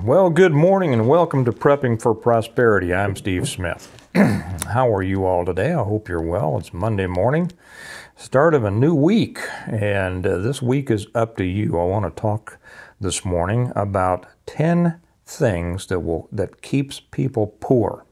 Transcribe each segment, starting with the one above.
Well, good morning and welcome to Prepping for Prosperity. I'm Steve Smith. How are you all today? I hope you're well. It's Monday morning, start of a new week, and this week is up to you. I want to talk this morning about 10 things that keeps people poor.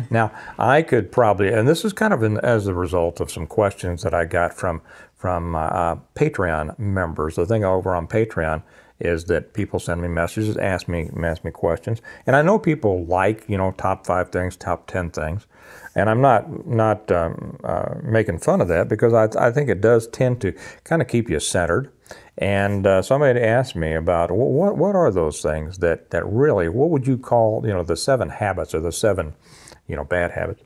Now, I could probably, and this is kind of as a result of some questions that I got from Patreon members. The thing over on Patreon is that people send me messages, ask me questions, and I know people like, top 5 things, top 10 things, and I'm not making fun of that, because I think it does tend to kind of keep you centered. And somebody asked me about what are those things that really, what would you call, the 7 habits, or the 7 bad habits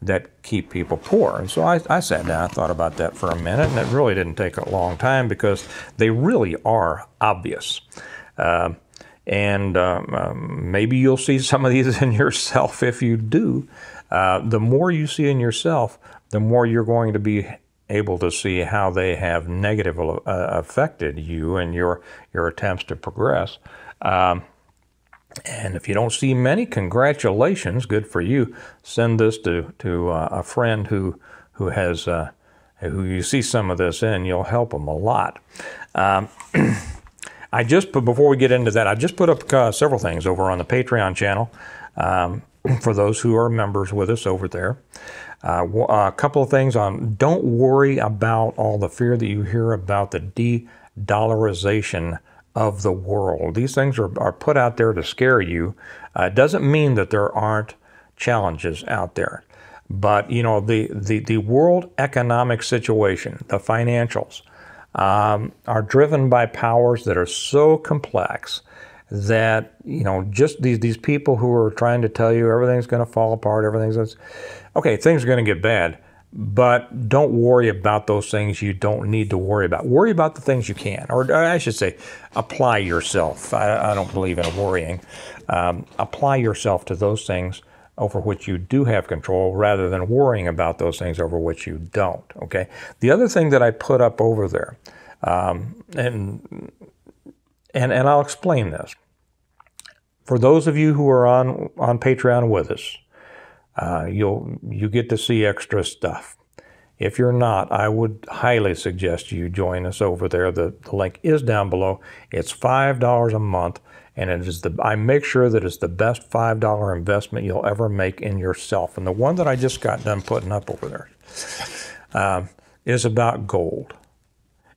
that keep people poor. And so I sat down, I thought about that for a minute, and it really didn't take a long time, because they really are obvious. Maybe you'll see some of these in yourself. If you do, the more you see in yourself, the more you're going to be able to see how they have negatively affected you and your attempts to progress. And if you don't see many, congratulations, good for you. Send this to a friend who you see some of this in. You'll help them a lot. Before we get into that, I just put up several things over on the Patreon channel for those who are members with us over there. A couple of things on, don't worry about all the fear that you hear about the de-dollarization of the world. These things are put out there to scare you. It doesn't mean that there aren't challenges out there. But, the world economic situation, the financials, are driven by powers that are so complex that, just these people who are trying to tell you everything's going to fall apart, okay, things are going to get bad. But don't worry about those things you don't need to worry about. Worry about the things you can, or I should say, apply yourself. I don't believe in worrying. Apply yourself to those things over which you do have control, rather than worrying about those things over which you don't. Okay. The other thing that I put up over there, and I'll explain this for those of you who are on Patreon with us. You get to see extra stuff. If you're not, I would highly suggest you join us over there. The link is down below. It's $5 a month, and I make sure that it's the best $5 investment you'll ever make in yourself. And the one that I just got done putting up over there is about gold.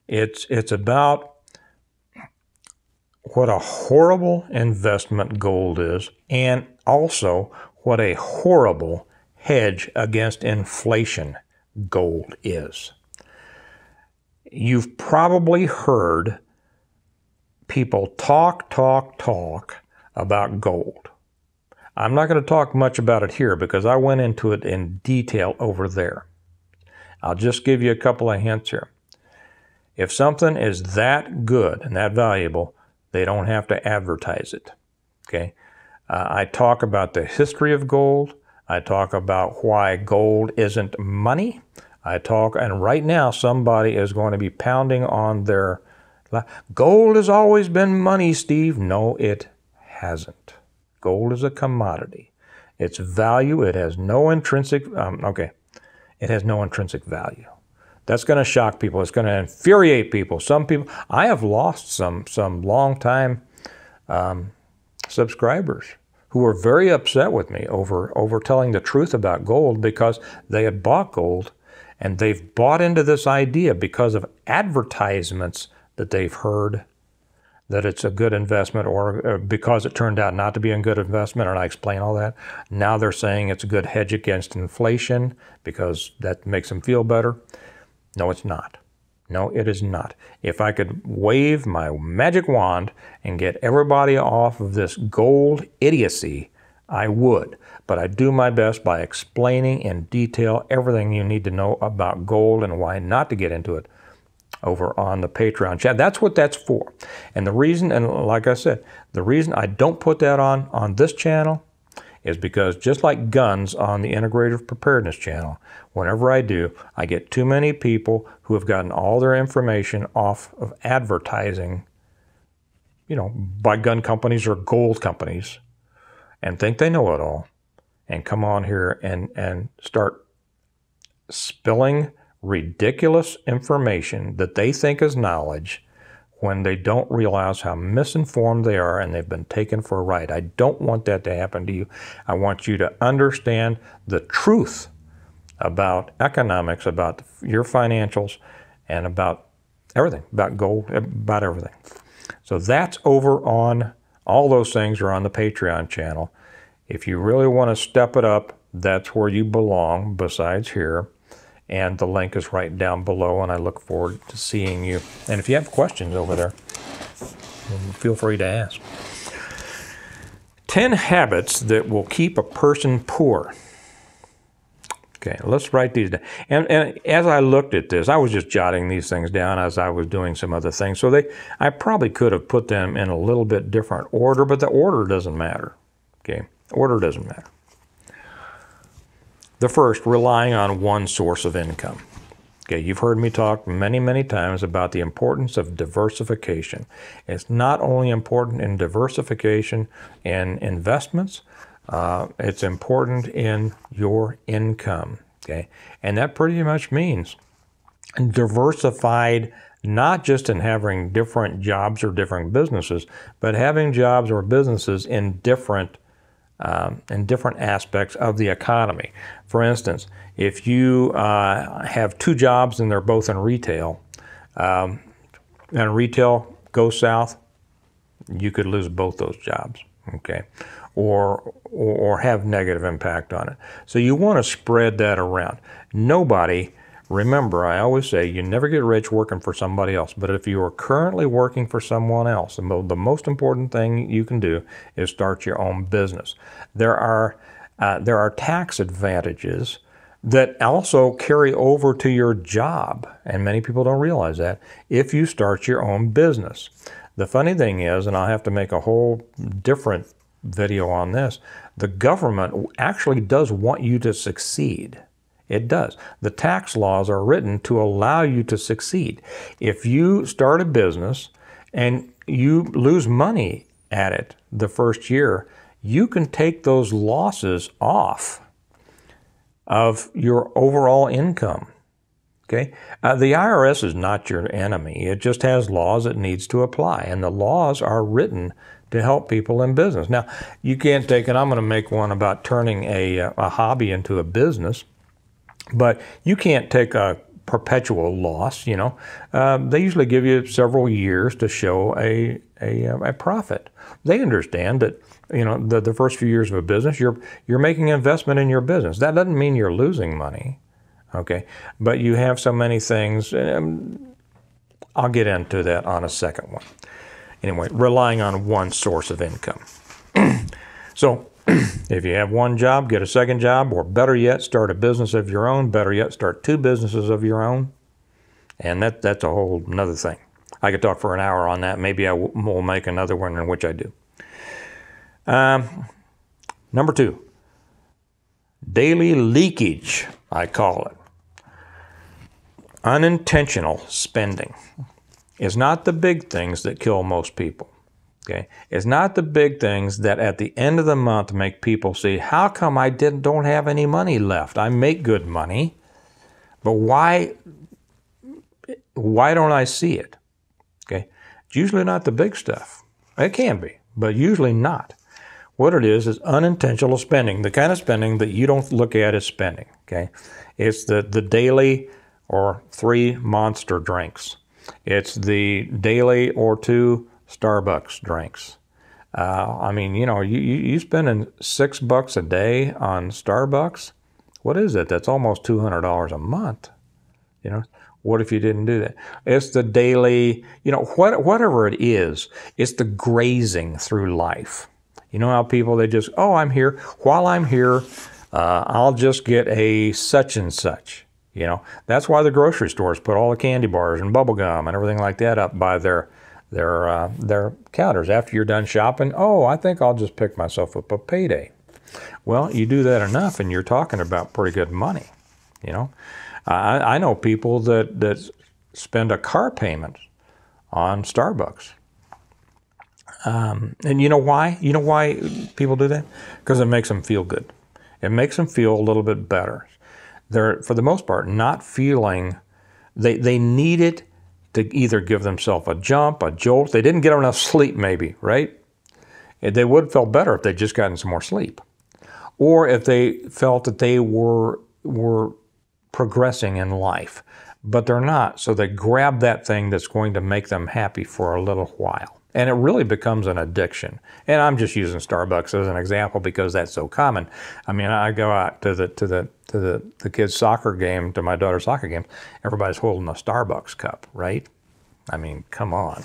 It's about what a horrible investment gold is, and also what a horrible hedge against inflation gold is. You've probably heard people talk about gold. I'm not going to talk much about it here, because I went into it in detail over there. I'll just give you a couple of hints here. If something is that good and that valuable, they don't have to advertise it. Okay? I talk about the history of gold. I talk about why gold isn't money. And right now somebody is going to be pounding on their, gold has always been money, Steve. No, it hasn't. Gold is a commodity. Its value, it has no intrinsic, it has no intrinsic value. That's going to shock people. It's going to infuriate people. Some people, I have lost some long-time subscribers who were very upset with me over telling the truth about gold, because they had bought gold, and they've bought into this idea because of advertisements that they've heard that it's a good investment, or because it turned out not to be a good investment, and I explain all that. Now they're saying it's a good hedge against inflation because that makes them feel better. No, it's not. No, it is not. If I could wave my magic wand and get everybody off of this gold idiocy, I would. But I do my best by explaining in detail everything you need to know about gold and why not to get into it over on the Patreon chat. That's what that's for. And the reason, and like I said, the reason I don't put that on this channel is because, just like guns on the Integrative Preparedness channel, whenever I do, I get too many people who have gotten all their information off of advertising buy gun companies or gold companies and think they know it all and come on here and start spilling ridiculous information that they think is knowledge when they don't realize how misinformed they are and they've been taken for a ride. I don't want that to happen to you. I want you to understand the truth about economics, about your financials, and about everything, about gold, about everything. So that's over on, all those things are on the Patreon channel. If you really want to step it up, that's where you belong besides here. And the link is right down below, and I look forward to seeing you. And if you have questions over there, feel free to ask. 10 habits that will keep a person poor. Okay, let's write these down. And as I looked at this, I was just jotting these things down as I was doing some other things. So I probably could have put them in a little bit different order, but the order doesn't matter. Okay, order doesn't matter. The first, relying on one source of income. Okay, you've heard me talk many, many times about the importance of diversification. It's not only important in diversification in investments, it's important in your income, okay? And that pretty much means diversified, not just in having different jobs or different businesses, but having jobs or businesses in different aspects of the economy. For instance, if you have 2 jobs and they're both in retail, and retail goes south, you could lose both those jobs, okay? Or have negative impact on it. So you want to spread that around. Nobody, remember, I always say you never get rich working for somebody else, but if you are currently working for someone else, the most important thing you can do is start your own business. There are tax advantages that also carry over to your job, and many people don't realize that, if you start your own business. The funny thing is, and I'll have to make a whole different video on this, the government actually does want you to succeed. It does. The tax laws are written to allow you to succeed. If you start a business and you lose money at it the first year, you can take those losses off of your overall income. Okay? The IRS is not your enemy. It just has laws it needs to apply, and the laws are written to help people in business. Now, you can't take, and I'm going to make one about turning a hobby into a business, but you can't take a perpetual loss, you know. They usually give you several years to show a profit. They understand that, you know, the first few years of a business, you're making an investment in your business. That doesn't mean you're losing money, okay? But you have so many things, I'll get into that on a second one. Anyway, relying on one source of income. So if you have one job, get a second job, or better yet, start a business of your own. Better yet, start 2 businesses of your own. And that's a whole another thing. I could talk for an hour on that. Maybe I will make another one in which I do. Number 2, daily leakage, I call it. Unintentional spending. It's not the big things that kill most people. Okay, it's not the big things that at the end of the month make people see, how come I don't have any money left? I make good money, but why don't I see it? Okay, it's usually not the big stuff. It can be, but usually not. What it is unintentional spending, the kind of spending that you don't look at as spending. Okay, it's the daily or 3 Monster drinks. It's the daily or 2 Starbucks drinks. I mean, you know, you spending $6 a day on Starbucks. What is it? That's almost $200 a month. You know, what if you didn't do that? It's the daily, you know, whatever it is, it's the grazing through life. You know how people, they just, oh, I'm here. While I'm here, I'll just get a such and such. You know, that's why the grocery stores put all the candy bars and bubble gum and everything like that up by their counters. After you're done shopping, oh, I think I'll just pick myself up a payday. Well, you do that enough and you're talking about pretty good money, you know. I know people that spend a car payment on Starbucks. And you know why? You know why people do that? Because it makes them feel good. It makes them feel a little bit better. They're, for the most part, not feeling, they need it to either give themselves a jump, a jolt. They didn't get enough sleep maybe, right? They would have felt better if they'd just gotten some more sleep. Or if they felt that they were progressing in life, but they're not. So they grab that thing that's going to make them happy for a little while. And it really becomes an addiction. And I'm just using Starbucks as an example because that's so common. I mean, I go out to the kids' soccer game, to my daughter's soccer game. Everybody's holding a Starbucks cup, right? I mean, come on.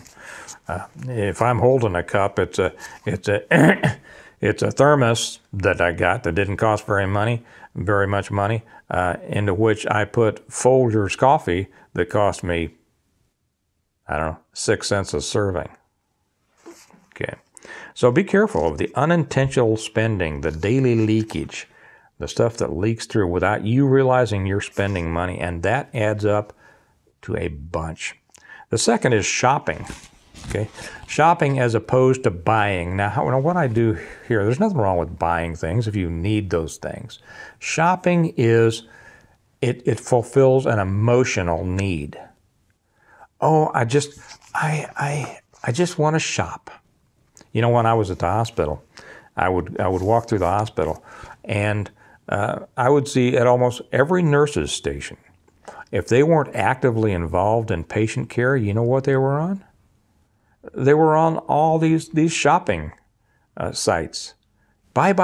If I'm holding a cup, it's a it's a thermos that I got that didn't cost very much money, into which I put Folgers coffee that cost me, I don't know, 6 cents a serving. Okay, so be careful of the unintentional spending, the daily leakage, the stuff that leaks through without you realizing you're spending money, and that adds up to a bunch. The second is shopping. Okay, shopping as opposed to buying. Now, what I do here, there's nothing wrong with buying things if you need those things. Shopping is, it fulfills an emotional need. Oh, I just want to shop. You know, when I was at the hospital, I would walk through the hospital, and I would see at almost every nurse's station, if they weren't actively involved in patient care, you know what they were on? They were on all these shopping sites. Buy.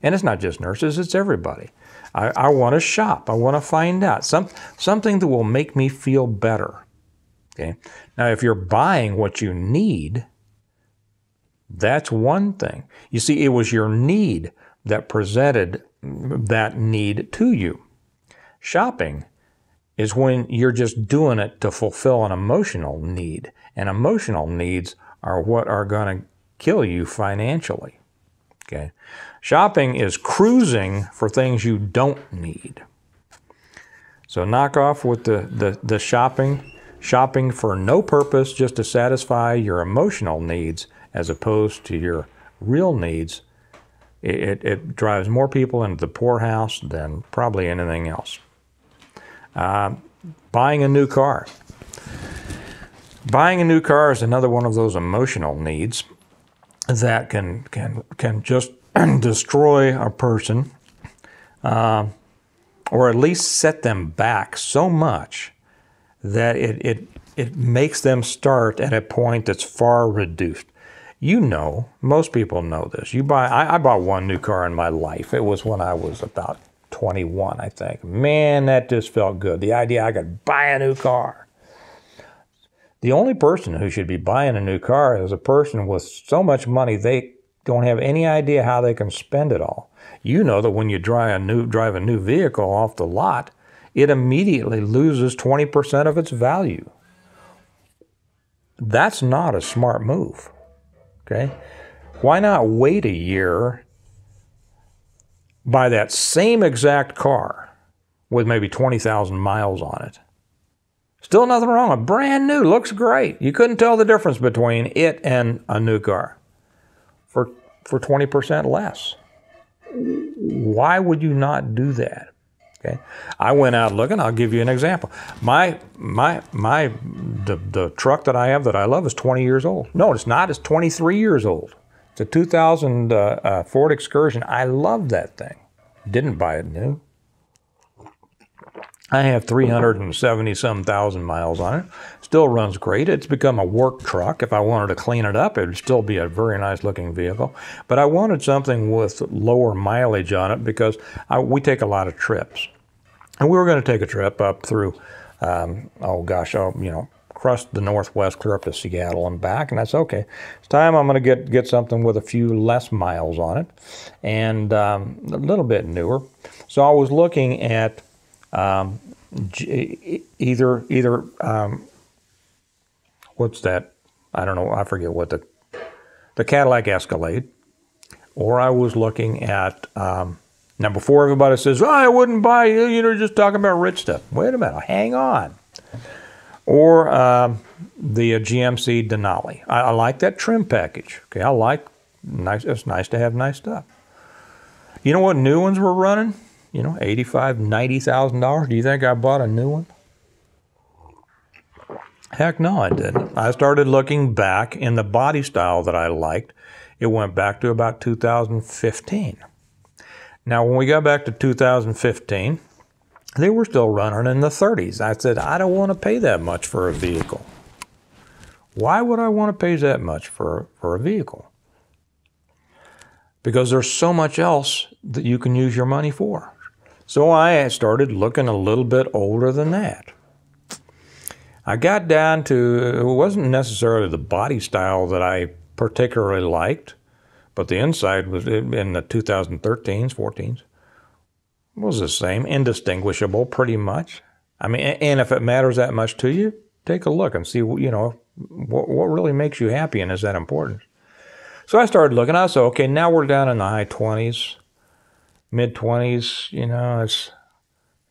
And it's not just nurses, it's everybody. I want to shop. I want to find out something that will make me feel better. Okay. Now, if you're buying what you need, that's one thing. You see, it was your need that presented that need to you. Shopping is when you're just doing it to fulfill an emotional need. And emotional needs are what are going to kill you financially. Okay? Shopping is cruising for things you don't need. So knock off with the shopping for no purpose, just to satisfy your emotional needs as opposed to your real needs. It drives more people into the poorhouse than probably anything else. Buying a new car. Buying a new car is another one of those emotional needs that can just destroy a person, or at least set them back so much that it makes them start at a point that's far reduced. You know, most people know this. I bought one new car in my life. It was when I was about 21, I think. Man, that just felt good. The idea I could buy a new car. The only person who should be buying a new car is a person with so much money they don't have any idea how they can spend it all. You know that when you drive a new vehicle off the lot, it immediately loses 20% of its value. That's not a smart move. Okay? Why not wait a year, buy that same exact car with maybe 20,000 miles on it? Still nothing wrong with it. Brand new, looks great. You couldn't tell the difference between it and a new car for 20% less. Why would you not do that? Okay, I went out looking. I'll give you an example. The truck that I have that I love is 20 years old. No, it's not. It's 23 years old. It's a 2000 Ford Excursion. I love that thing. Didn't buy it new. I have 370-some thousand miles on it. Still runs great. It's become a work truck. If I wanted to clean it up, it would still be a very nice looking vehicle. But I wanted something with lower mileage on it because we take a lot of trips. And we were going to take a trip up through, across the Northwest, clear up to Seattle and back. And that's okay. It's time I'm going to get something with a few less miles on it and a little bit newer. So I was looking at either what's that? I don't know. I forget what the Cadillac Escalade, or I was looking at now. Before everybody says, "Oh, I wouldn't buy," you're just talking about rich stuff. Wait a minute, hang on. Or the GMC Denali. I like that trim package. Okay, I like nice. It's nice to have nice stuff. You know what new ones were running? You know, $85,000, $90,000. Do you think I bought a new one? Heck no, I didn't. I started looking back in the body style that I liked. It went back to about 2015. Now, when we got back to 2015, they were still running in the 30s. I said, I don't want to pay that much for a vehicle. Why would I want to pay that much for a vehicle? Because there's so much else that you can use your money for. So I started looking a little bit older than that. I got down to, it wasn't necessarily the body style that I particularly liked, but the inside was in the 2013s, 14s, was the same, indistinguishable pretty much. I mean, and if it matters that much to you, take a look and see, you know, what really makes you happy and is that important. So I started looking, I said, okay, now we're down in the high 20s, mid 20s, you know,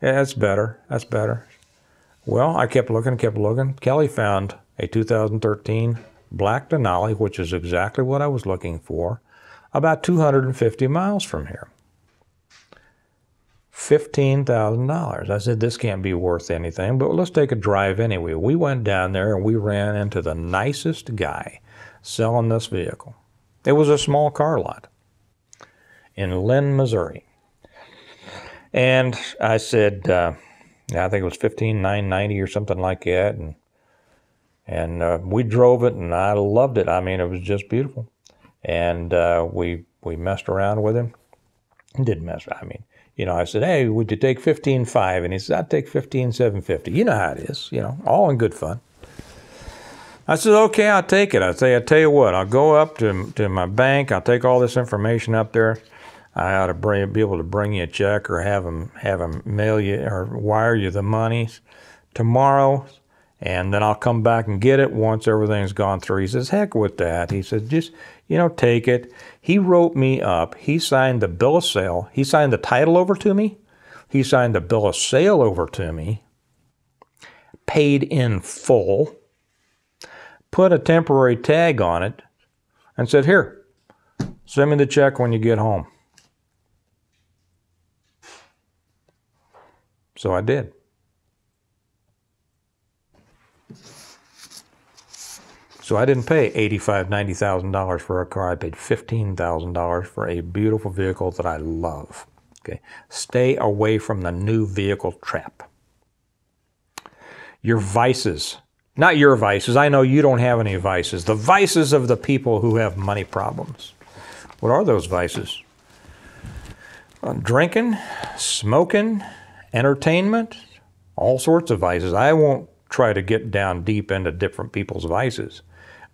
that's better, that's better. Well, I kept looking. Kelly found a 2013 black Denali, which is exactly what I was looking for, about 250 miles from here. $15,000. I said, this can't be worth anything, but let's take a drive anyway. We went down there and we ran into the nicest guy selling this vehicle. It was a small car lot in Lynn, Missouri. And I said, I think it was $15,990 or something like that, and we drove it, and I loved it. I mean, it was just beautiful. And we messed around with him. He didn't mess around. I mean, you know, I said, hey, would you take $15,500? And he said, I'd take $15,750. You know how it is, you know, all in good fun. I said, okay, I'll take it. I tell you what, I'll go up to my bank. I'll take all this information up there. I ought to be able to bring you a check or have them mail you or wire you the money tomorrow, and then I'll come back and get it once everything's gone through. He says, heck with that. He said, just, you know, take it. He wrote me up. He signed the bill of sale. He signed the title over to me. He signed the bill of sale over to me, paid in full, put a temporary tag on it, and said, here, send me the check when you get home. So I did. So I didn't pay $85,000, $90,000 for a car. I paid $15,000 for a beautiful vehicle that I love. Okay, stay away from the new vehicle trap. Your vices, not your vices. I know you don't have any vices. The vices of the people who have money problems. What are those vices? Drinking, smoking, entertainment, all sorts of vices. I won't try to get down deep into different people's vices,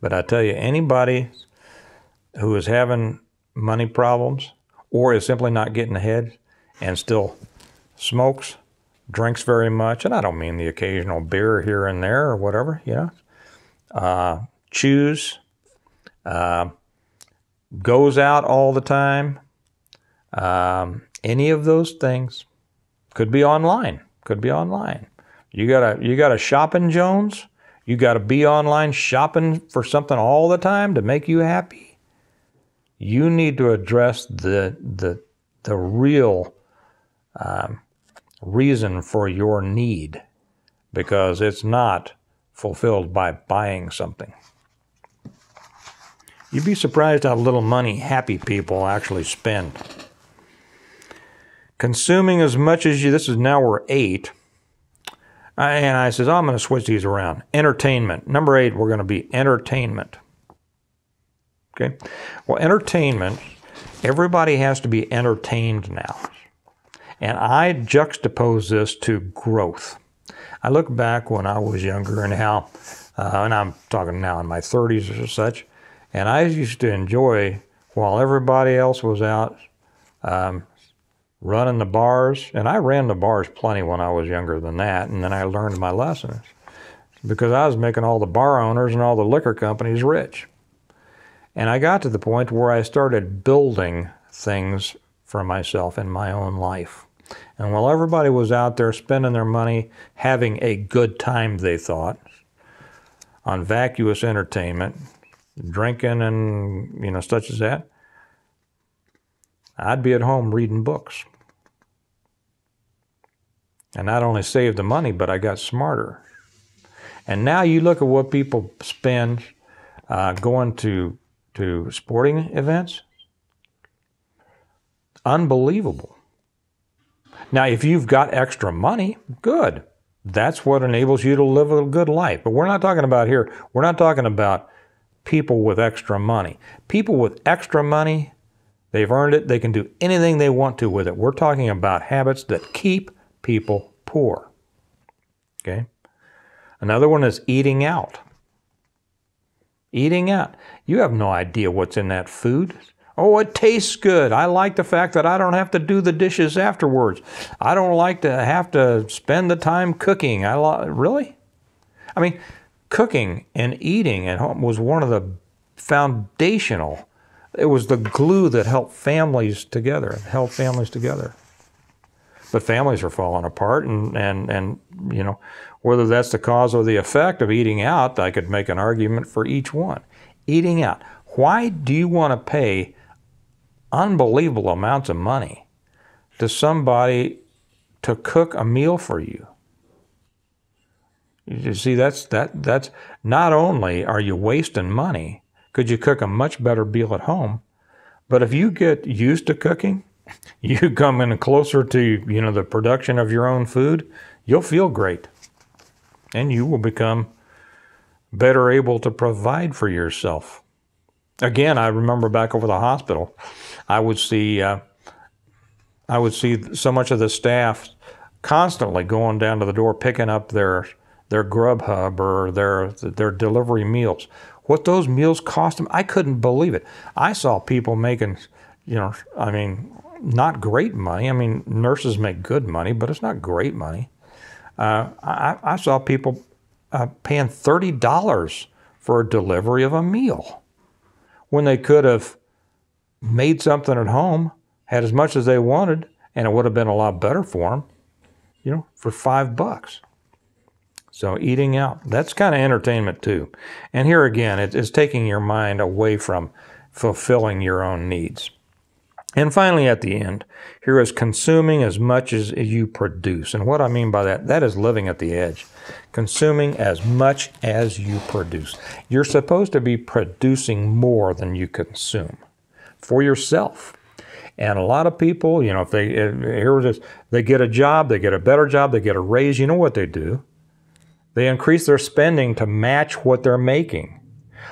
but I tell you, anybody who is having money problems or is simply not getting ahead and still smokes, drinks very much, and I don't mean the occasional beer here and there or whatever, you know, chews, goes out all the time, any of those things. Could be online. Could be online. You got a shopping Jones. You got to be online shopping for something all the time to make you happy. You need to address the real reason for your need, because it's not fulfilled by buying something. You'd be surprised how little money happy people actually spend. Consuming as much as you, this is now we're 8. And I says, oh, I'm going to switch these around. Entertainment. Number 8, we're going to be entertainment. Okay? Well, entertainment, everybody has to be entertained now. And I juxtapose this to growth. I look back when I was younger and how, and I'm talking now in my 30s or such, and I used to enjoy, while everybody else was out, running the bars, and I ran the bars plenty when I was younger than that, and then I learned my lessons because I was making all the bar owners and all the liquor companies rich. And I got to the point where I started building things for myself in my own life. And while everybody was out there spending their money, having a good time, they thought, on vacuous entertainment, drinking and, you know, such as that, I'd be at home reading books. And not only saved the money, but I got smarter. And now you look at what people spend going to sporting events. Unbelievable. Now, if you've got extra money, good. That's what enables you to live a good life. But we're not talking about here, we're not talking about people with extra money. People with extra money, they've earned it. They can do anything they want to with it. We're talking about habits that keep people poor. Okay? Another one is eating out. Eating out. You have no idea what's in that food. Oh, it tastes good. I like the fact that I don't have to do the dishes afterwards. I don't like to have to spend the time cooking. Really? I mean, cooking and eating at home was one of the foundational. It was the glue that held families together. But families are falling apart, and you know, whether that's the cause or the effect of eating out, I could make an argument for each one. Eating out. Why do you want to pay unbelievable amounts of money to somebody to cook a meal for you? You see, that's not only are you wasting money, could you cook a much better meal at home, but if you get used to cooking, you come in closer to, you know, the production of your own food, you'll feel great. And you will become better able to provide for yourself. Again, I remember back over the hospital, I would see so much of the staff constantly going down to the door, picking up their Grubhub or their delivery meals. What those meals cost them, I couldn't believe it. I saw people making, you know, I mean, not great money. I mean, nurses make good money, but it's not great money. I saw people paying $30 for a delivery of a meal when they could have made something at home, had as much as they wanted, and it would have been a lot better for them, you know, for $5. So eating out, that's kind of entertainment too. And here again, it's taking your mind away from fulfilling your own needs. And finally, at the end, here is consuming as much as you produce. And what I mean by that is living at the edge. Consuming as much as you produce. You're supposed to be producing more than you consume for yourself. And a lot of people, you know, if they get a job, they get a better job, they get a raise, you know what they do? They increase their spending to match what they're making.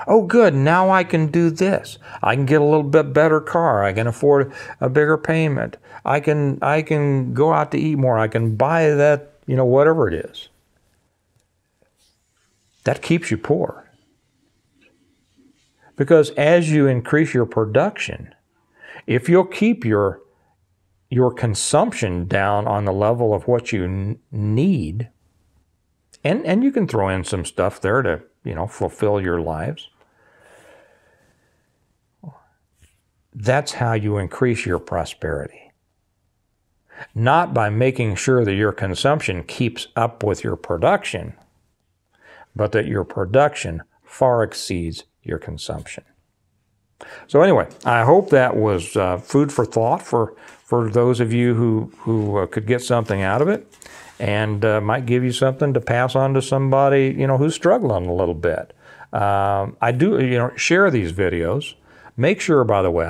Oh, good, now I can do this. I can get a little bit better car. I can afford a bigger payment. I can go out to eat more. I can buy that, you know, whatever it is. That keeps you poor. Because as you increase your production, if you'll keep your consumption down on the level of what you need, and you can throw in some stuff there to, you know, fulfill your lives. That's how you increase your prosperity. Not by making sure that your consumption keeps up with your production, but that your production far exceeds your consumption. So anyway, I hope that was food for thought for those of you who could get something out of it, and might give you something to pass on to somebody, you know, who's struggling a little bit. I do, you know, share these videos. Make sure, by the way,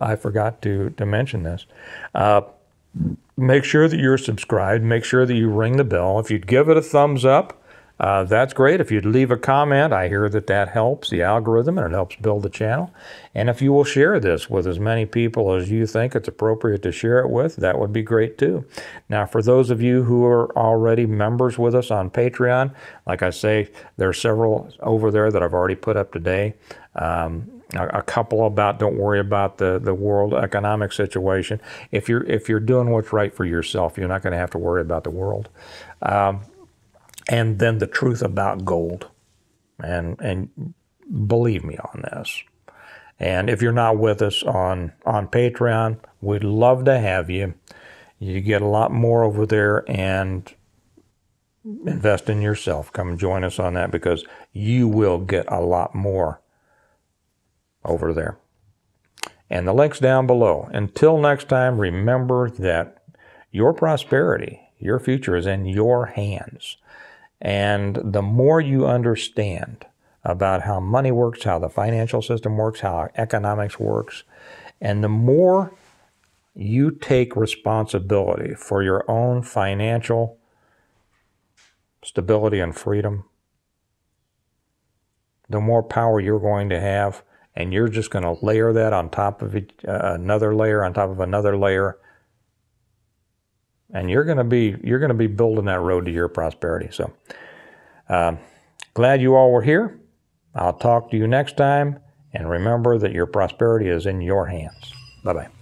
I forgot to mention this. Make sure that you're subscribed. Make sure that you ring the bell. If you'd give it a thumbs up, that's great. If you'd leave a comment, I hear that helps the algorithm and it helps build the channel. And if you will share this with as many people as you think it's appropriate to share it with, that would be great too. Now, for those of you who are already members with us on Patreon, like I say, there are several over there that I've already put up today. A couple about, don't worry about the world economic situation. If you're doing what's right for yourself, you're not going to have to worry about the world. And then the truth about gold. And believe me on this. And if you're not with us on Patreon, we'd love to have you. You get a lot more over there, and invest in yourself. Come join us on that, because you will get a lot more over there. And the link's down below. Until next time, remember that your prosperity, your future is in your hands. And the more you understand about how money works, how the financial system works, how economics works, and the more you take responsibility for your own financial stability and freedom, the more power you're going to have, and you're just going to layer that on top of another layer on top of another layer, and you're going to be building that road to your prosperity. So glad you all were here. I'll talk to you next time, and remember that your prosperity is in your hands. Bye-bye.